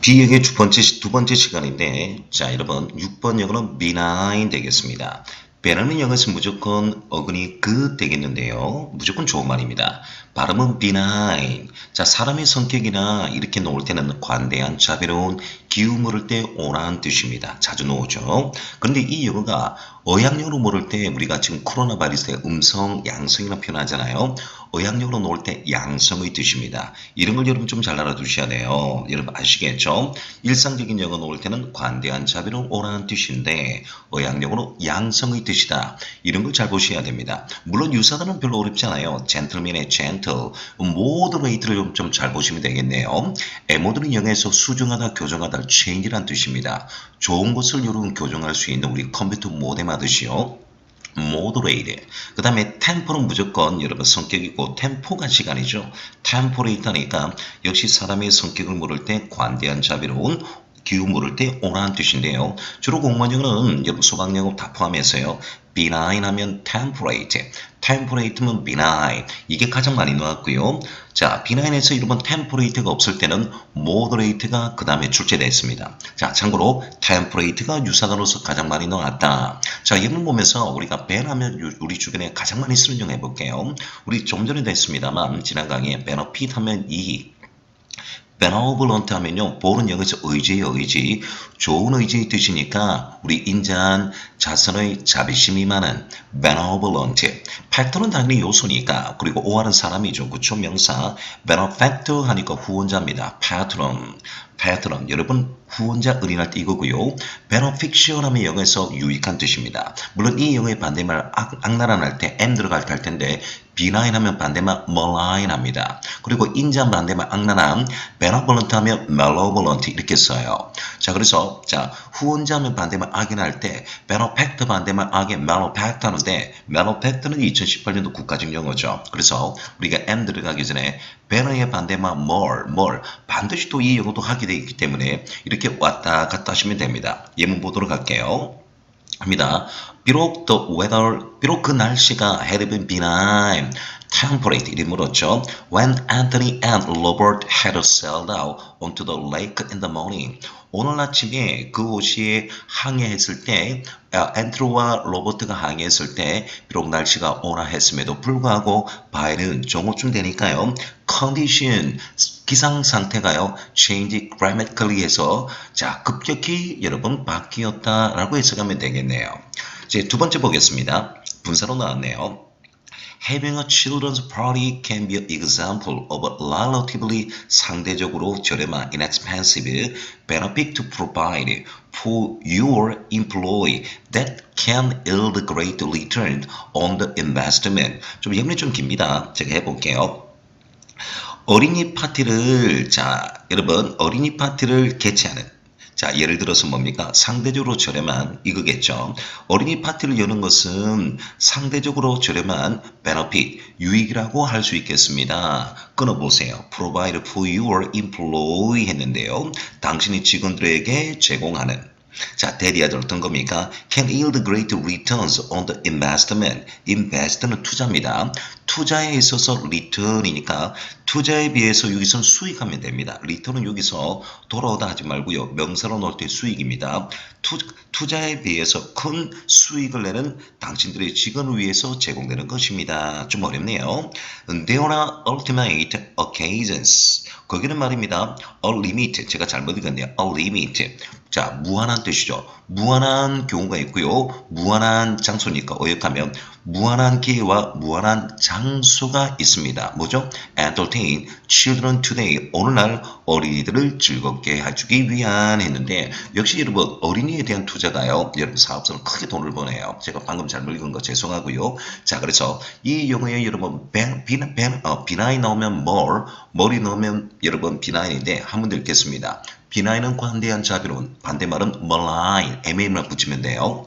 B역의 두 번째 시간인데, 자, 여러분, 6번 역은 benign 되겠습니다. benign 역에서 무조건 어근이 good 되겠는데요. 무조건 좋은 말입니다. 발음은 benign. 자, 사람의 성격이나 이렇게 놓을 때는 관대한, 자비로운, 기우 물을 때 온화한 뜻입니다. 자주 놓오죠. 그런데 이 역어가 어양력으로 물을 때 우리가 지금 코로나 바이러스의 음성, 양성이라 표현하잖아요. 어양력으로 놓을 때 양성의 뜻입니다. 이런 걸 여러분 좀 잘 알아두셔야 돼요. 여러분 아시겠죠? 일상적인 역어 놓을 때는 관대한, 자비로운, 온화한 뜻인데 어양력으로 양성의 뜻이다. 이런 걸 잘 보셔야 됩니다. 물론 유사단은 별로 어렵지 않아요. 젠틀맨의 gentle, moderate를 좀 잘 보시면 되겠네요. 모드는 영어에서 수정하다, 교정하다, change란 뜻입니다. 좋은 것을 여러분 교정할 수 있는 우리 컴퓨터 모뎀 하듯이요. moderate. 그 다음에 tempo는 무조건 여러분 성격이고 tempo가 시간이죠. temporate니까 역시 사람의 성격을 모를 때 관대한, 자비로운, 기후 모를 때 온화한 뜻인데요. 주로 공무원 영어는 여러분 소방 영업 다 포함해서요. benign 하면 temperate, temperate면 benign. 이게 가장 많이 나왔고요. 자, benign에서 이러면 temperate가 없을 때는 moderate가 그 다음에 출제됐습니다. 자, 참고로 temperate가 유사단으로서 가장 많이 나왔다. 자, 예문 보면서 우리가 ben하면 우리 주변에 가장 많이 쓰는 용어 해볼게요. 우리 좀 전에도 했습니다만 지난 강의에 benefit 하면 이익, benevolent 하면요, 볼은 여기서 의지예요, 의지. 좋은 의지의 뜻이니까 우리 인자한 자선의 자비심이 많은 benevolent. factor는 당연히 요소니까, 그리고 오하는 사람이죠, 그쵸? 명사. benefactor 하니까 후원자입니다. patron. 여러분 후원자 은인할 때 이거고요. beneficial 하면 영어에서 유익한 뜻입니다. 물론 이 영어의 반대말 악랄한 때 M 들어갈 때 할 텐데 benign 하면 반대말 malign 합니다. 그리고 인자한 반대말 악랄한 benevolent 하면 malevolent 이렇게 써요. 자, 그래서 자, 후원자 하면 반대말 악인할 때 benefactor 반대말 악인 malefactor 하는데 malefactor는 2018년도 국가적 용어죠. 그래서 우리가 M 들어가기 전에 bener의 반대말 more 반드시 또 이 영어도 하게 되어 있기 때문에 이렇게 왔다 갔다 하시면 됩니다. 예문 보도록 할게요. 합니다. 비록 그 날씨가 had been benign, temperate 이리 물었죠. When Anthony and Robert had sailed out onto the lake in the morning. 오늘 아침에 그 호시에 항해했을 때, 앤트로와 로버트가 항해했을 때 비록 날씨가 온화했음에도 불구하고 by는 정오쯤 되니까요. condition 기상 상태가요. change dramatically 해서 자, 급격히 여러분 바뀌었다라고 해석하면 되겠네요. 이제 두 번째 보겠습니다. 분사로 나왔네요. Having a children's party can be an example of a relatively 상대적으로 저렴한 inexpensive benefit to provide for your employee that can yield great return on the investment. 좀 예문이 좀 깁니다. 제가 해볼게요. 어린이 파티를 자, 여러분 어린이 파티를 개최하는 자, 예를 들어서 뭡니까? 상대적으로 저렴한 이거겠죠. 어린이 파티를 여는 것은 상대적으로 저렴한 benefit, 유익이라고 할 수 있겠습니다. 끊어보세요. Provide for your employee 했는데요. 당신이 직원들에게 제공하는 자, 대리아들 어떤 겁니까? Can yield great returns on the investment. invest는 투자입니다. 투자에 있어서 return이니까 투자에 비해서 여기선 수익하면 됩니다. return은 여기서 돌아오다 하지 말고요. 명사로 넣을 때 수익입니다. 투자에 비해서 큰 수익을 내는 당신들의 직원을 위해서 제공되는 것입니다. 좀 어렵네요. There are ultimate occasions. 거기는 말입니다. A limit. 제가 잘못 읽었네요. A limit. 자, 무한한 뜻이죠. 무한한 경우가 있고요. 무한한 장소니까 어역하면 무한한 기회와 무한한 장소가 있습니다. 뭐죠? Entertain children today. 오늘날 어린이들을 즐겁게 해주기 위한 했는데 역시 여러분 어린이에 대한 투자가요. 여러분 사업성은 크게 돈을 버네요. 제가 방금 잘못 읽은 거 죄송하고요. 자, 그래서 이 영어에 여러분 benign 나오면 뭐리 넣으면 여러분 benign인데 한 번 더 읽겠습니다. benign 관대한 자비로운 반대말은 malign MA만 붙이면 돼요.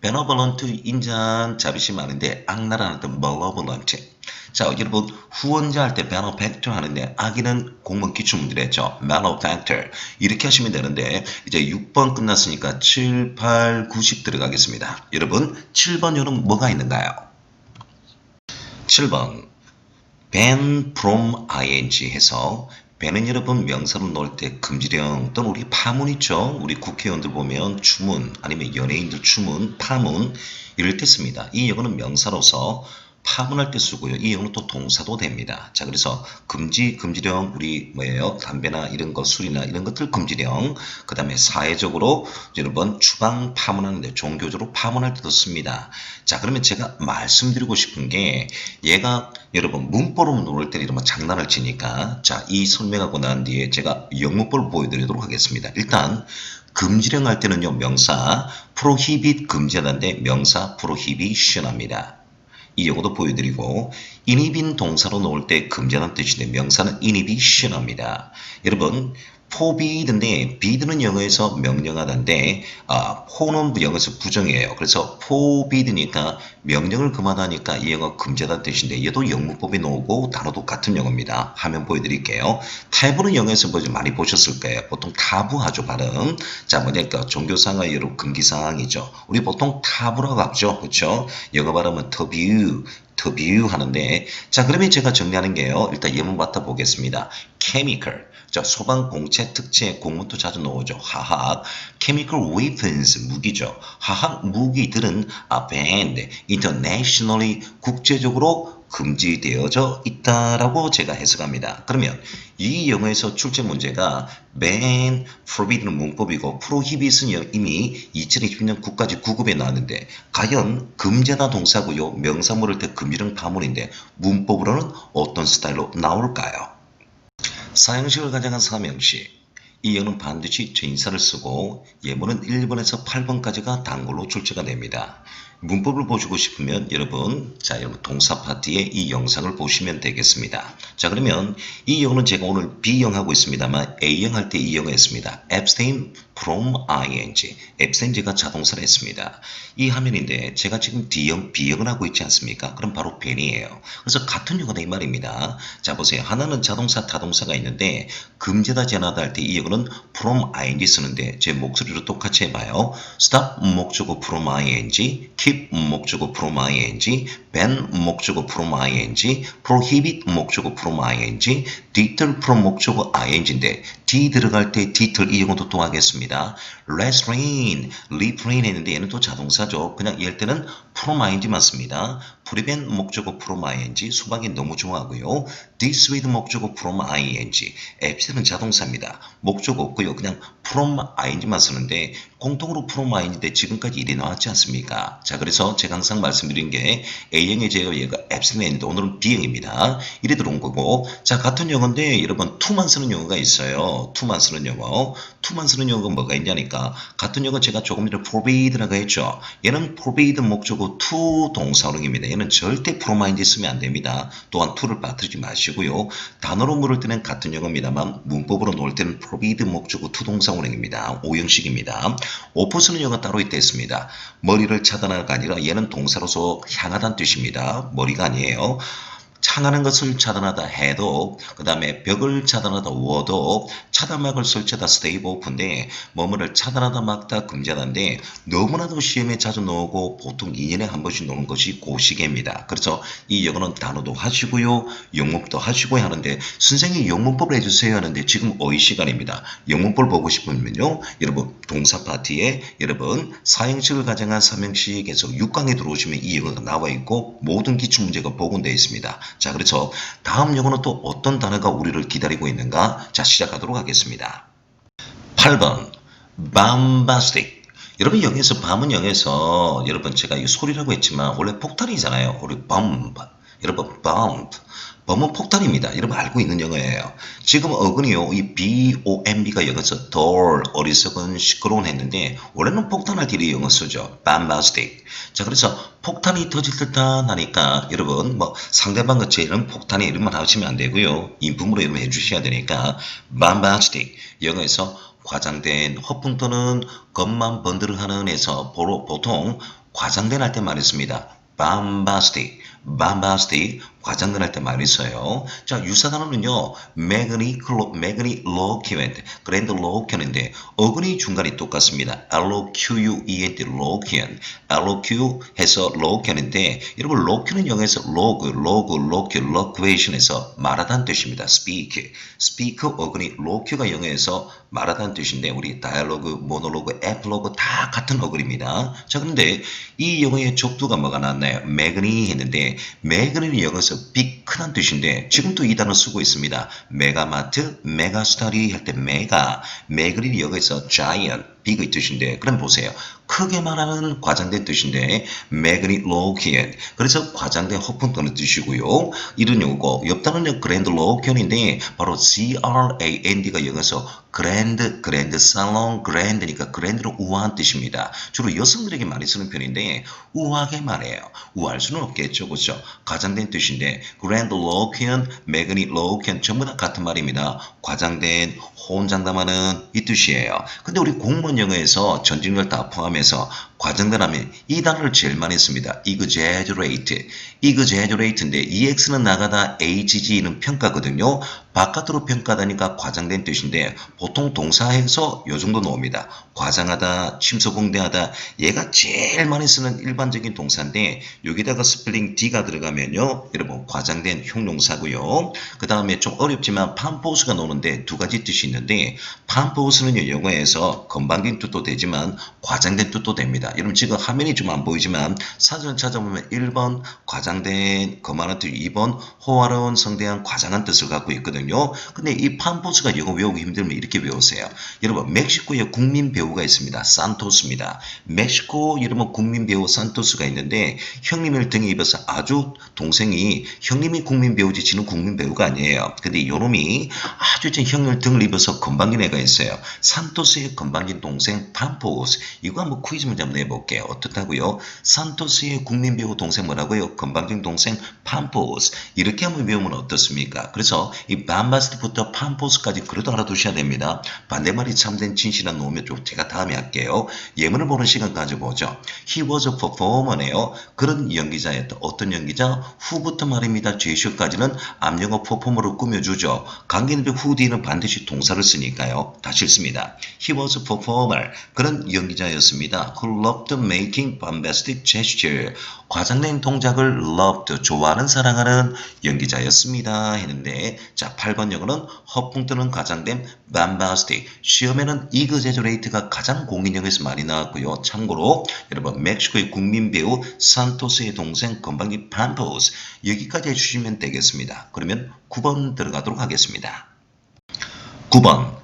benevolent 인자한 자비심 많은데 악랄한 뜻 malevolent. 자, 여러분 후원자 할 때 benefactor 하는데 악인은 공무원 기출문제랬죠. malefactor 이렇게 하시면 되는데 이제 6번 끝났으니까 7, 8, 9, 10 들어가겠습니다. 여러분 7번 여러분 뭐가 있는가요? 7번 ban from ing 해서 배는 여러분 명사로 넣을 때 금지령 또는 우리 파문 있죠. 우리 국회의원들 보면 추문 아니면 연예인들 추문, 파문 이럴 때 씁니다. 이 영어는 명사로서 파문할 때 쓰고요. 이 영어는 또 동사도 됩니다. 자, 그래서 금지령 우리 뭐예요? 담배나 이런 거 술이나 이런 것들 금지령. 그 다음에 사회적으로 여러분 추방 파문하는데 종교적으로 파문할 때도 씁니다. 자, 그러면 제가 말씀드리고 싶은 게 얘가 여러분 문법으로 놓을 때 이러면 장난을 치니까 자, 이 설명하고 난 뒤에 제가 영문법을 보여드리도록 하겠습니다. 일단 금지령 할 때는요. 명사 prohibit 금지하다인데 명사 prohibition 합니다. 이 용어도 보여드리고 inhibit 동사로 놓을 때 금지하는 뜻인데 명사는 inhibition 합니다. 여러분 forbid인데 bid는 영어에서 명령하다인데 fo는 영어에서 부정이에요. 그래서 forbid니까 명령을 금하다니까 이 영어 금지하다는 뜻인데 얘도 영문법에 나오고 단어도 같은 영어입니다. 화면 보여드릴게요. 타부는 영어에서 많이 보셨을 거예요. 보통 타부하죠 발음. 자 뭐냐니까 종교상의 여러 금기사항이죠. 우리 보통 타부라고 하죠. 그렇죠? 영어 발음은 taboo 하는데 자 그러면 제가 정리하는 게요. 일단 예문 받아 보겠습니다. chemical 자, 소방 공채 특채 공문도 자주 나오죠. 화학 chemical weapons 무기죠. 화학 무기들은 banned internationally 국제적으로 금지되어져 있다라고 제가 해석합니다. 그러면 이 영어에서 출제 문제가 ban, forbid는 문법이고 prohibit은 이미 2020년 국가직 9급에 나왔는데 과연 금지하다 동사고요. 명사 물을 때 금지령 파문인데 문법으로는 어떤 스타일로 나올까요? 사형식을 가정한 사명식. 이 영어는 반드시 전인사를 쓰고 예문은 1번에서 8번까지가 단골로 출제가 됩니다. 문법을 보시고 싶으면 여러분 동사 파트에 이 영상을 보시면 되겠습니다. 자 그러면 이 영어는 제가 오늘 B형 하고 있습니다만 A형 할 때 이 영어 했습니다. abstain from ing abstain 제가 자동사를 했습니다. 이 화면인데 제가 지금 B형을 하고 있지 않습니까? 그럼 바로 ben이에요. 그래서 같은 용어다 이 말입니다. 자 보세요. 하나는 자동사 타동사가 있는데 금지다 제한하다 할 때 이 영어는 from ing 쓰는데 제 목소리로 똑같이 해봐요. stop 목적어 from ing keep 목적어 from ing, ban 목적어 from ing, prohibit 목적어 from ing, deter from 목적어 ing인데 D 들어갈 때 deter 이 용어도 또 하겠습니다. restrain, refrain 했는데 얘는 또 자동사죠. 그냥 이럴 때는 from ing만 씁니다. prevent 목적어 from ing, 수박이 너무 좋아하고요. dissuade 목적어 from ing, absent은 자동사입니다. 목적어 없고요. 그냥 from ing만 쓰는데 공통으로 from ing인데 지금까지 일이 나왔지 않습니까? 자 그래서 제가 항상 말씀드린 게 A형의 제가 얘가 absent 했는데 오늘은 B형입니다. 이래 들어온 거고 자 같은 용어인데 여러분 to만 쓰는 용어가 있어요. to만 쓰는 용어. to만 쓰는 용어가 뭐가 있냐니까 같은 용어 제가 조금 전에 forbid라고 했죠. 얘는 forbid 목적어 to 동사원형입니다. 얘는 절대 from ing 쓰면 안 됩니다. 또한 to를 빠뜨리지 마시고요. 단어로 물을 때는 같은 용어입니다만 문법으로 놓을 때는 forbid 목적어 to 동사원형입니다. 5형식입니다. 오포스는 영어가 따로 있습니다. 머리를 차단하가 아니라 얘는 동사로서 향하다는 뜻입니다. 머리가 아니에요. 향하는 것을 차단하다 해도 그 다음에 벽을 차단하다 워도 차단막을 설치하다 stave off인데 뭐뭐를 차단하다 막다 금지하다인데 너무나도 시험에 자주 나오고 보통 2년에 한 번씩 나오는 것이 고시계입니다. 그래서 이 영어는 단어도 하시고요. 영문도 하시고요 하는데 선생님 영문법을 해주세요 하는데 지금 어휘 시간입니다. 영문법을 보고 싶으면요. 여러분 동사 파트에 여러분 사형식을 가정한 삼형식에서 6강에 들어오시면 이 영어가 나와 있고 모든 기출문제가 복원되어 있습니다. 자, 그래서 다음 영어는 또 어떤 단어가 우리를 기다리고 있는가? 자, 시작하도록 하겠습니다. 8번 bombastic. 여러분 영에서 밤은 영에서 여러분 제가 이 소리라고 했지만 원래 폭탄이잖아요. 우리 bomb. 여러분 bomb. 범은 폭탄입니다. 여러분 알고 있는 영어예요. 지금 어근이요. 이 bomb가 영어에서 덜 어리석은 시끄러운 했는데 원래는 폭탄할 때 이 영어 쓰죠. bombastic. 자 그래서 폭탄이 터질 듯한 하니까 여러분 뭐 상대방과 제일은 폭탄의 이름만 하시면 안 되고요. 인품으로 이름 해주셔야 되니까 bombastic. 영어에서 과장된 허풍 또는 겉만 번들하는 에서 보통 과장된 할 때 말했습니다. bombastic, 과장된 할 때 많이 써요. 자, 유사 단어는요. magniloquent, grandiloquent인데 어근이 중간이 똑같습니다. loquent, loquent, loq 해서 loquent인데 여러분 loquent은 영어에서 loquation에서 말하다는 뜻입니다. speak 어근이 loqu가 영어에서 말하다는 뜻인데 우리 다이얼로그, 모노로그, 에필로그 다 같은 어근입니다. 자, 그런데 이 영어의 접두가 뭐가 나왔나요? magni 했는데 magni는 영어에서 big 큰 뜻인데 지금도 이 단어 쓰고 있습니다. 메가마트, 메가스터디 할 때 magni는 영어에서 giant, big의 뜻인데 그럼 보세요. 크게 말하는 과장된 뜻인데 magniloquent 그래서 과장된 허풍 떠는 뜻이고요. 이런 용어고 옆 단어는 grandiloquent인데 바로 grand가 영어에서 grand salon grand니까 grand는 우아한 뜻입니다. 주로 여성들에게 많이 쓰는 편인데 우아하게 말해요. 우아할 수는 없겠죠. 그렇죠? 과장된 뜻인데 grandiloquent, magniloquent 전부 다 같은 말입니다. 과장된 호언장담하는 이 뜻이에요. 근데 우리 공무원 영어에서 전직을 다 포함해서 과장된 하면 이 단어를 제일 많이 씁니다. exaggerate인데 ex는 나가다 hg는 평가거든요. 바깥으로 평가하다니까 과장된 뜻인데 보통 동사에서 요 정도 나옵니다. 과장하다, 침소봉대하다 얘가 제일 많이 쓰는 일반적인 동사인데 여기다가 스펠링 D가 들어가면요. 여러분 과장된 형용사고요. 그 다음에 좀 어렵지만 팜포스가 나오는데 두 가지 뜻이 있는데 팜포스는 영어에서 건방진 뜻도 되지만 과장된 뜻도 됩니다. 여러분 지금 화면이 좀 안 보이지만 사전 찾아보면 1번 과장된 거만한 뜻, 2번 호화로운 성대한 과장한 뜻을 갖고 있거든요. 근데 이 팜포스가 영어 외우기 힘들면 이렇게 외우세요. 여러분 멕시코에 국민 배우가 있습니다. 산토스입니다. 멕시코 여러분 국민 배우 산토스가 있는데 형님을 등에 입어서 아주 동생이 형님이 국민 배우지 지는 국민 배우가 아니에요. 근데 요놈이 아주 제 형님을 등을 입어서 건방진 애가 있어요. 산토스의 건방진 동생 팜포스. 이거 한번 퀴즈 문제 한번 내볼게요. 어떻다고요? 산토스의 국민 배우 동생 뭐라고요? 건방진 동생 팜포스. 이렇게 한번 외우면 어떻습니까? 그래서 이 밤바스트부터 팜포스까지 그래도 알아두셔야 됩니다. 반대말이 참된 진실한 놈이 좀 제가 다음에 할게요. 예문을 보는 시간 가져보죠. He was a performer네요. 그런 연기자였다. 어떤 연기자? 후부터 말입니다. 제시어까지는 암영어 퍼포머로 꾸며주죠. 관계인데 후 뒤에는 반드시 동사를 쓰니까요. 다시 읽습니다. He was a performer. 그런 연기자였습니다. Who loved making bombastic gesture. 과장된 동작을 loved, 좋아하는 사랑하는 연기자였습니다. 했는데 자 8번 영어는 허풍 뜨는 과장된 bombastic. 시험에는 exaggerate가 가장 공인형에서 많이 나왔고요. 참고로 여러분 멕시코의 국민 배우 산토스의 동생 건방진 팜포스 여기까지 해주시면 되겠습니다. 그러면 9번 들어가도록 하겠습니다. 9번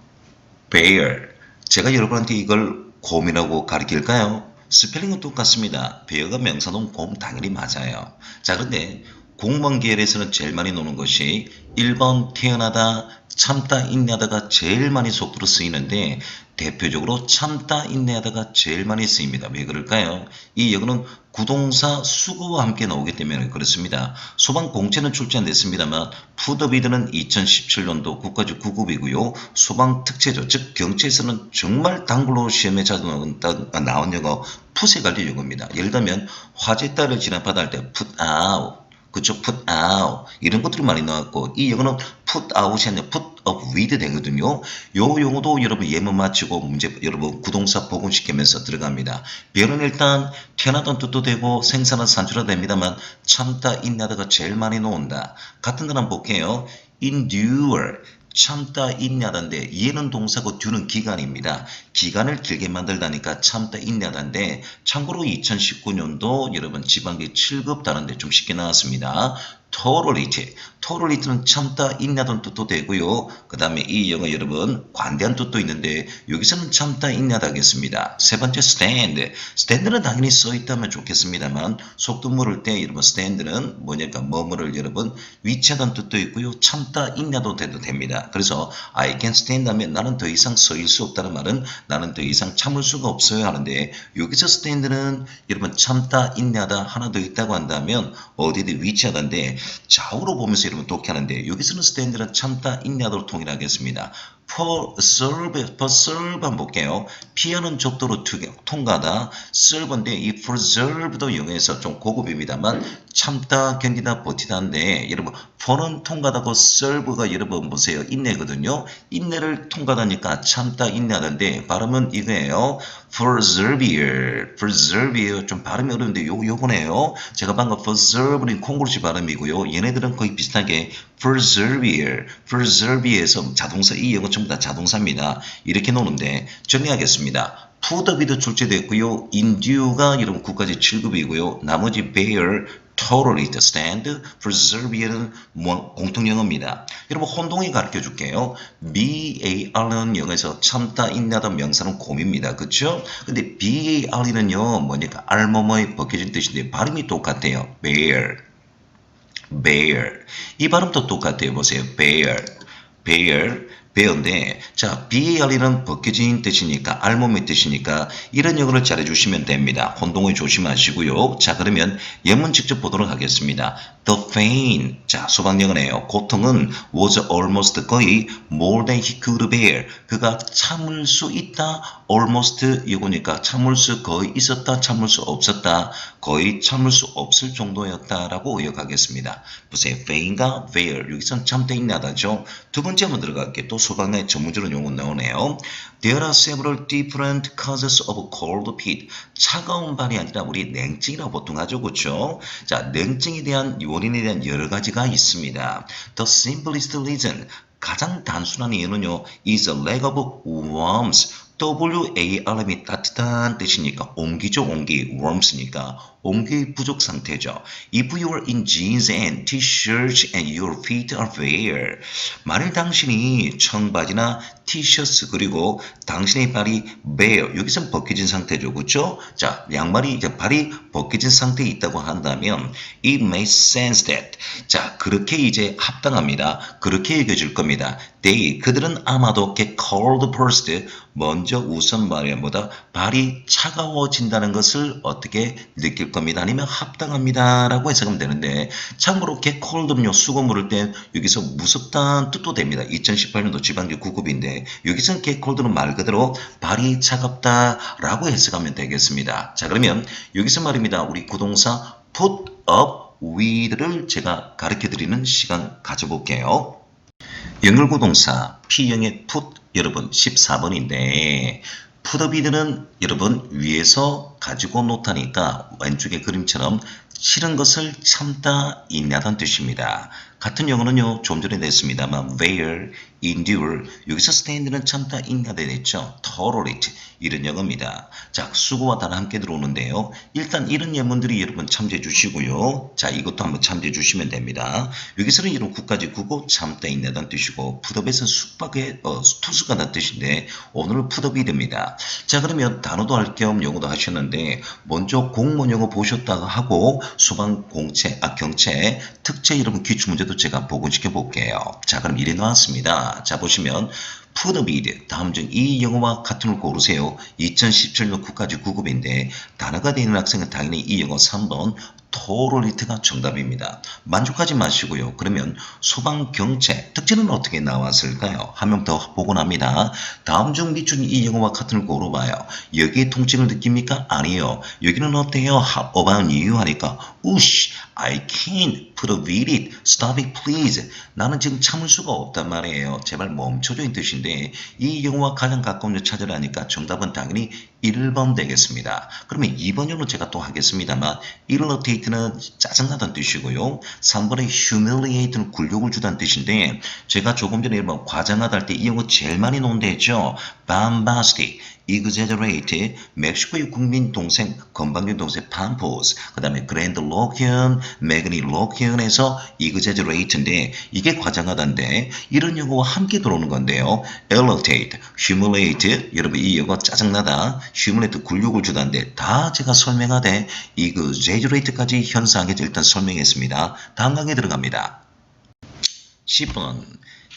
bear. 제가 여러분한테 이걸 곰이라고 가르칠까요? 스펠링은 똑같습니다. 베어가 명사동 곰 당연히 맞아요. 자 그런데 공무원 계열에서는 제일 많이 노는 것이 1번 태어나다, 참다, 인내하다가 제일 많이 속도로 쓰이는데 대표적으로 참다, 인내하다가 제일 많이 쓰입니다. 왜 그럴까요? 이 영어는 구동사 수거와 함께 나오기 때문에 그렇습니다. 소방 공채는 출제 안 됐습니다만 푸더비드는 2017년도 국가직 9급이고요. 소방 특채죠. 즉 경찰에서는 정말 단골로 시험에 자주 나온 영어 풋에 관련 영어입니다. 예를 들면 화재 따를 진압하다 할 때 put out 그쵸? put out 이런 것들이 많이 나왔고 이 영어는 put out이 아니라 put up with 되거든요. 요 용어도 여러분 예문 맞히고 문제 여러분 구동사 복원시키면서 들어갑니다. 별은 일단 태어나던 뜻도 되고 생산은 산출도 됩니다만 참다 인내하다가 제일 많이 나온다. 같은 거 한번 볼게요. endure 참다 인내하다인데 얘는 동사고 du는 기간입니다. 기간을 길게 만들다니까 참다 인내하다인데 참고로 2019년도 여러분 지방계 7급 다른데 좀 쉽게 나왔습니다. tolerate는 참다 인내하다는 뜻도 되고요. 그 다음에 이 영어 여러분 관대한 뜻도 있는데 여기서는 참다 인내하다 하겠습니다. 세 번째 stand는 당연히 써있다면 좋겠습니다만 속도 모를 때 여러분 stand는 뭐냐니까 뭐뭐를 여러분 위치하다는 뜻도 있고요. 참다 인내도 돼도 됩니다. 그래서 I can stand 하면 나는 더 이상 서일 수 없다는 말은 나는 더 이상 참을 수가 없어요 하는데 여기서 stand는 여러분 참다 인내하다 하나 더 있다고 한다면 어디든 위치하다인데 좌우로 보면서 여러분 독해하는데 여기서는 stand는 참다 인내하도록 통일하겠습니다. preserve 한번 볼게요. 피하는 족도로 통과하다 serve인데 이 preserve도 영어에서 좀 고급입니다만 참다, 견디다, 버티다인데 여러분 for는 통과하고 serve가 여러분 보세요. 인내거든요. 인내를 통과하니까 참다, 인내하는데 발음은 이거예요. persevere 좀 발음이 어려운데 요거네요. 제가 방금 preserve는 콩고르시 발음이고요. 얘네들은 거의 비슷하게 persevere에서 자동사 이 영어 전부 다 자동사입니다. 이렇게 노는데 정리하겠습니다. putup이도 출제됐고요. indue가 여러분 9까지 7급이고요. 나머지 bear, tolerate, stand, persevere는 공통영어입니다. 여러분 혼동이 가르쳐 줄게요. bar는 영어에서 참다, 인내하다 명사는 곰입니다. 그렇죠? 근데 bar는요 뭐니까 알몸의 벗겨진 뜻인데 발음이 똑같아요. bear. 이 발음도 똑같아요. 보세요. bear인데 자 bar이는 벗겨진 뜻이니까 알몸의 뜻이니까 이런 영어를 잘해주시면 됩니다. 혼동을 조심하시고요. 자 그러면 예문 직접 보도록 하겠습니다. The pain 자 소방영어네요. 고통은 was almost 거의 more than he could bear 그가 참을 수 있다 almost 이거니까 참을 수 거의 있었다 참을 수 없었다 거의 참을 수 없을 정도였다라고 의역하겠습니다. 보세요. pain과 bear 여기서는 참다 인내하다죠. 두 번째 한번 들어갈게요. 또 소방의 전문적으로 용어 나오네요. There are several different causes of cold feet. 차가운 발이 아니라 우리 냉증이라고 보통 하죠. 그렇죠? 자, 냉증에 대한 원인에 대한 여러 가지가 있습니다. The simplest reason 가장 단순한 이유는요. is a lack of warmth. WARM이 따뜻한 뜻이니까 온기죠. 온기. warmth니까 온기 부족 상태죠. If you are in jeans and t-shirts and your feet are bare. 만일 당신이 청바지나 티셔츠 그리고 당신의 발이 bare 여기서 벗겨진 상태죠. 그렇죠? 자, 양말이 이제 발이 벗겨진 상태에 있다고 한다면 it makes sense that 자, 그렇게 이제 합당합니다. 그렇게 여겨질 겁니다. 그들은 아마도 get cold first 먼저 우선 말보다 발이 차가워진다는 것을 어떻게 느낄 겁니다. 아니면 합당합니다. 라고 해석하면 되는데 참고로 get cold는요. 수고 물을 때 여기서 무섭다는 뜻도 됩니다. 2018년도 지방교 9급인데 여기서는 get cold는 말 그대로 발이 차갑다 라고 해석하면 되겠습니다. 자 그러면 여기서 말입니다. 우리 구동사 put up with를 제가 가르쳐드리는 시간 가져볼게요. 연결구동사 P형의 put 여러분 14번인데 putup이들은 여러분 위에서 가지고 놓다니까 왼쪽의 그림처럼 싫은 것을 참다 인내하다는 뜻입니다. 같은 영어는요 좀 전에 냈습니다만 bear, endure 여기서 stand는 참다 인내하다 됐죠. tolerate 이런 영어입니다. 자 수고와 단 함께 들어오는데요. 일단 이런 예문들이 여러분 참조해 주시고요. 자 이것도 한번 참조해 주시면 됩니다. 여기서는 이런 9까지 9고 참다 인내하다는 뜻이고 putup에서 숙박의 투수가 난 뜻인데 오늘은 putup이 됩니다. 자 그러면 단어도 할 겸 영어도 하셨는데 먼저 공무원 영어 보셨다가 하고 수방 공채, 경채, 특채 여러분 기출문제도 제가 복원시켜 볼게요. 자 그럼 이래 나왔습니다. 자 보시면 putup이 다음 중 이 영어와 같은 걸 고르세요. 2017년 9까지 9급인데 단어가 되는 학생은 당연히 이 영어 3번 tolerate가 정답입니다. 만족하지 마시고요. 그러면 소방 경채 특징은 어떻게 나왔을까요? 한 명 더 복원합니다. 다음 중 밑줄 이 영어와 같은 걸 고르봐요. 여기에 통증을 느낍니까? 아니요. 여기는 어때요? How about you? 하니까 우씨 I can't put up with it. Stop it please. 나는 지금 참을 수가 없단 말이에요. 제발 멈춰줘 이 뜻인데 이 영어와 가장 가까운 데 찾으라니까 정답은 당연히 1번 되겠습니다. 그러면 2번 영어는 제가 또 하겠습니다만 irritate는 짜증나다는 뜻이고요. 3번에 humiliate는 굴욕을 주다는 뜻인데 제가 조금 전에 여러분 과장하다 할 때 이 영어 제일 많이 논데 했죠. bombastic, exaggerate, 멕시코의 국민 동생 건방진 동생 팜포스 그 다음에 그랜드 로키언, 메그니 로키언에서 exaggerate인데 이게 과장하다인데 이런 영어와 함께 들어오는 건데요. irritate, humiliate 여러분 이 영어 짜증나다 humiliate 굴욕을 주다인데 다 제가 설명하되 exaggerate까지 현상에 일단 설명했습니다. 다음 강에 들어갑니다. 10번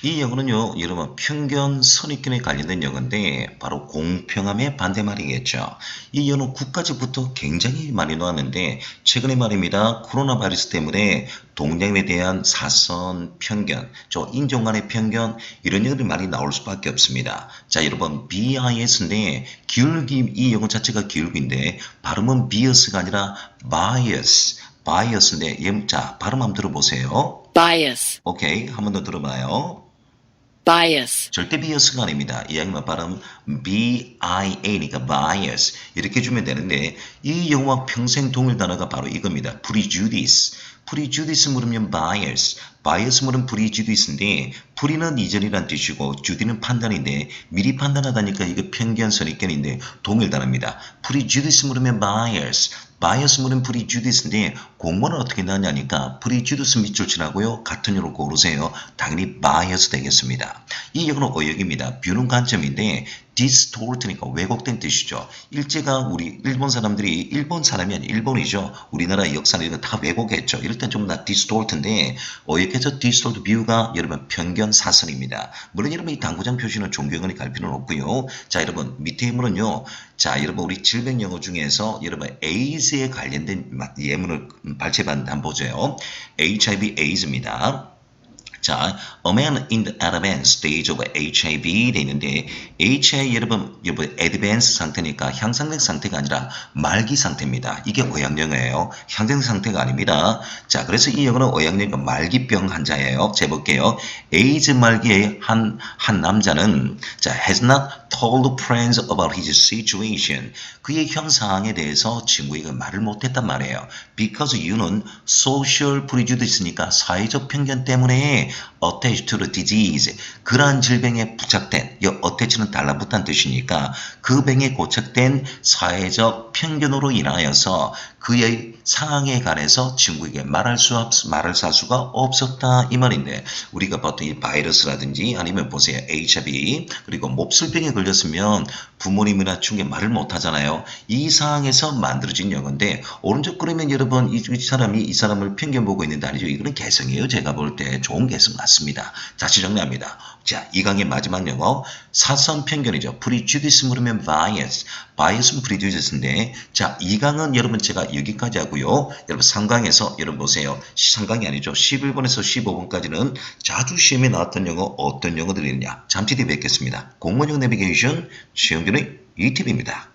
이 영어는요, 여러분 편견 선입견에 관련된 영어인데 바로 공평함의 반대말이겠죠. 이 영어는 국가적부터 굉장히 많이 나왔는데 최근에 말입니다. 코로나 바이러스 때문에 동양에 대한 사선, 편견, 인종 간의 편견 이런 영어들이 많이 나올 수밖에 없습니다. 자, 여러분 BIS인데 기울기 이 영어 자체가 기울기인데 발음은 bias가 아니라 bias, bias인데 자 발음 한번 들어보세요. bias, 오케이, 한 번 더 들어봐요. bias, 절대 비어스가 아닙니다. 이야기만 발음 B-I-A니까 bias 이렇게 주면 되는데 이 영어와 평생 동일 단어가 바로 이겁니다. prejudice. prejudice 물으면 bias. bias 물으면 prejudice인데 pre는 이전이란 뜻이고 judy는 판단인데 미리 판단하다니까 이거 편견 선입견인데 동일 단어입니다. prejudice 물으면 bias. bias 물은 prejudice인데 공문은 어떻게 나왔냐니까 prejudice 밑줄 치라고요. 같은 요로 고르세요. 당연히 bias 되겠습니다. 이 영어는 어역입니다. 뷰는 관점인데 distort니까 왜곡된 뜻이죠. 일제가 우리 일본 사람들이 일본 사람이 아니라 일본이죠. 우리나라 역사는 이거 다 왜곡했죠. 이럴 땐 좀 다 distort인데 어역해서 distort view가 여러분 편견 사선입니다. 물론 여러분 이 당구장 표시는 존경을 갈 필요는 없고요. 자 여러분 밑에 예문은요. 자 여러분 우리 질병 영어 중에서 여러분 AIDS에 관련된 예문을 발췌받는 한번 보세요. HIV AIDS입니다. 자, a man in the advanced stage of HIV 돼 있는데 HIV 여러분 advanced 상태니까 향상된 상태가 아니라 말기 상태입니다. 이게 어양령어예요. 향상 상태가 아닙니다. 자, 그래서 이 영어는 어양령 말기병 환자예요. 재볼게요. 에이즈 말기의 한 남자는 자, has not told friends about his situation. 그의 현상에 대해서 친구에게 말을 못했단 말이에요. Because you는 social prejudice니까 사회적 편견 때문에 attached to the disease. 그러한 질병에 부착된, 이 attach는 달라붙다는 뜻이니까 그 병에 고착된 사회적 편견으로 인하여서 그의 상황에 관해서 친구에게 말할 수가 없었다 이 말인데 우리가 보통 이 바이러스라든지 아니면 보세요 HIV 그리고 몹쓸병에 걸렸으면 부모님이나 친구에 말을 못하잖아요. 이 상황에서 만들어진 영어인데 오른쪽 그러면 여러분 이 사람이 이 사람을 편견 보고 있는 데 아니죠. 이거는 개성이에요. 제가 볼 때 좋은 개성 맞습니다. 다시 정리합니다. 자, 이 강의 마지막 영어 사선 편견이죠. prejudice 물으면 bias, bias는 prejudice인데 자, 이 강은 여러분 제가 여기까지 하고요. 여러분 3강에서 여러분 보세요. 3강이 아니죠. 11번에서 15번까지는 자주 시험에 나왔던 영어 어떤 영어들이 있느냐 잠시 뒤에 뵙겠습니다. 공무원 영어 내비게이션 시험준의 이팁입니다.